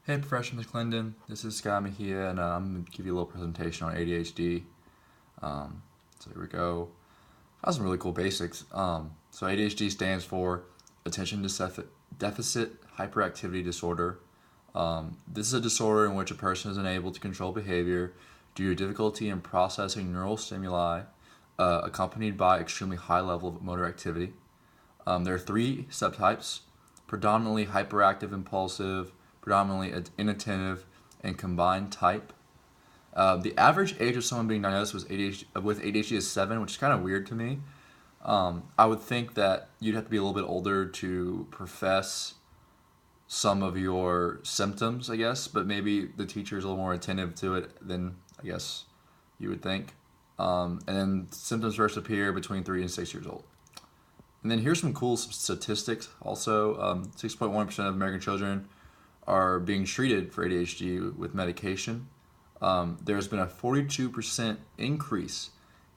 Hey, Professor McClendon. This is Scott Mejia, and I'm going to give you a little presentation on ADHD. So here we go. I have some really cool basics. So ADHD stands for Attention Deficit Hyperactivity Disorder. This is a disorder in which a person is unable to control behavior due to difficulty in processing neural stimuli, accompanied by extremely high level of motor activity. There are three subtypes: predominantly hyperactive impulsive, predominantly inattentive, and combined type. The average age of someone being diagnosed with ADHD is 7, which is kind of weird to me. I would think that you'd have to be a little bit older to profess some of your symptoms, I guess, but maybe the teacher is a little more attentive to it than I guess you would think. And then symptoms first appear between 3 and 6 years old. And then here's some cool statistics also. 6.1% of American children are being treated for ADHD with medication. There's been a 42% increase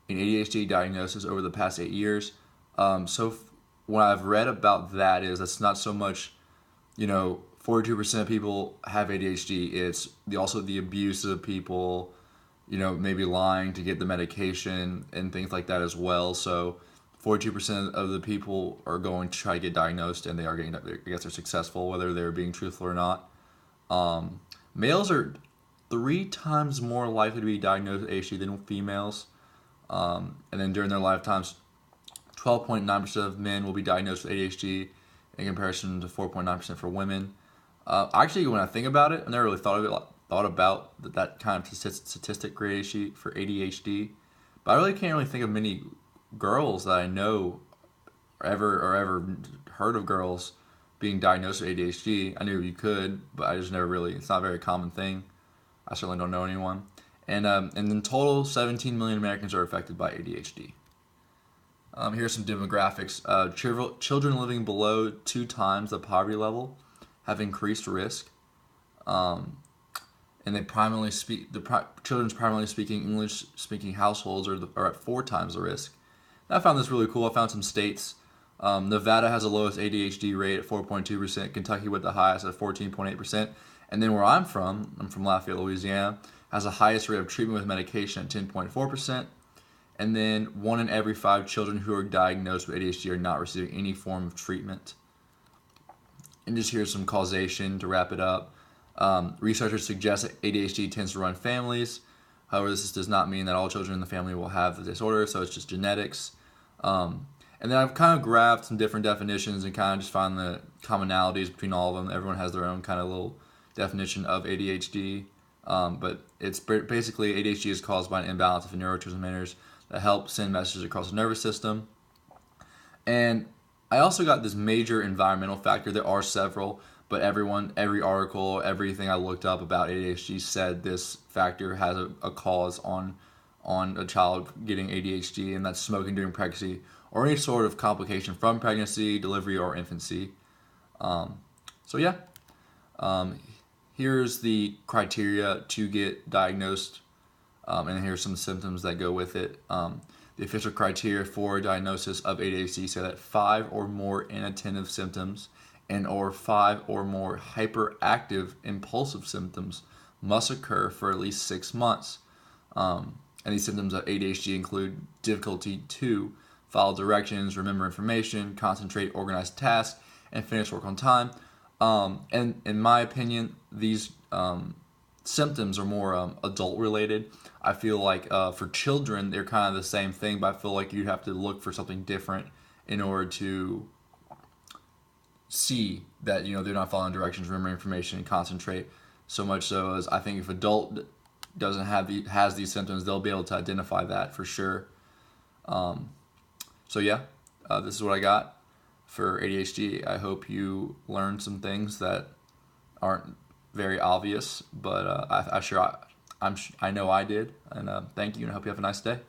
in ADHD diagnosis over the past 8 years. What I've read about that is that's not so much, 42% of people have ADHD. It's also the abuse of people, maybe lying to get the medication and things like that as well. So 42% of the people are going to try to get diagnosed, and they are getting, I guess they're successful, whether they're being truthful or not. Males are 3 times more likely to be diagnosed with ADHD than females. And then during their lifetimes, 12.9% of men will be diagnosed with ADHD in comparison to 4.9% for women. Actually, when I think about it, I never really thought about that kind of statistic for ADHD. But I really can't really think of many girls that I know or ever heard of girls being diagnosed with ADHD. I knew you could, but I just never really. It's not a very common thing. I certainly don't know anyone. And in total, 17 million Americans are affected by ADHD. Here's some demographics. Children living below 2 times the poverty level have increased risk. And they primarily children's primarily speaking English speaking households are at 4 times the risk. And I found this really cool. I found some states. Nevada has the lowest ADHD rate at 4.2%. Kentucky with the highest at 14.8%. And then where I'm from Lafayette, Louisiana, has the highest rate of treatment with medication at 10.4%. And then 1 in every 5 children who are diagnosed with ADHD are not receiving any form of treatment. And just here's some causation to wrap it up. Researchers suggest that ADHD tends to run families. However, this does not mean that all children in the family will have the disorder, so it's just genetics. And then I've kind of grabbed some different definitions and kind of just found the commonalities between all of them. Everyone has their own kind of little definition of ADHD. But it's basically ADHD is caused by an imbalance of neurotransmitters that help send messages across the nervous system. And I also got this major environmental factor. There are several, but every article, everything I looked up about ADHD said this factor has a cause on a child getting ADHD, and that's smoking during pregnancy or any sort of complication from pregnancy, delivery, or infancy. So yeah, here's the criteria to get diagnosed, and here's some symptoms that go with it. The official criteria for diagnosis of ADHD say that 5 or more inattentive symptoms or 5 or more hyperactive impulsive symptoms must occur for at least 6 months. And these symptoms of ADHD include difficulty to follow directions, remember information, concentrate, organize tasks, and finish work on time. And in my opinion, these symptoms are more adult related. I feel like for children, they're kind of the same thing, but I feel like you'd have to look for something different in order to see that they're not following directions, remember information, and concentrate. So much so as I think if adult doesn't has these symptoms, they'll be able to identify that for sure. So yeah, this is what I got for ADHD. I hope you learned some things that aren't very obvious, but I know I did. And thank you, and I hope you have a nice day.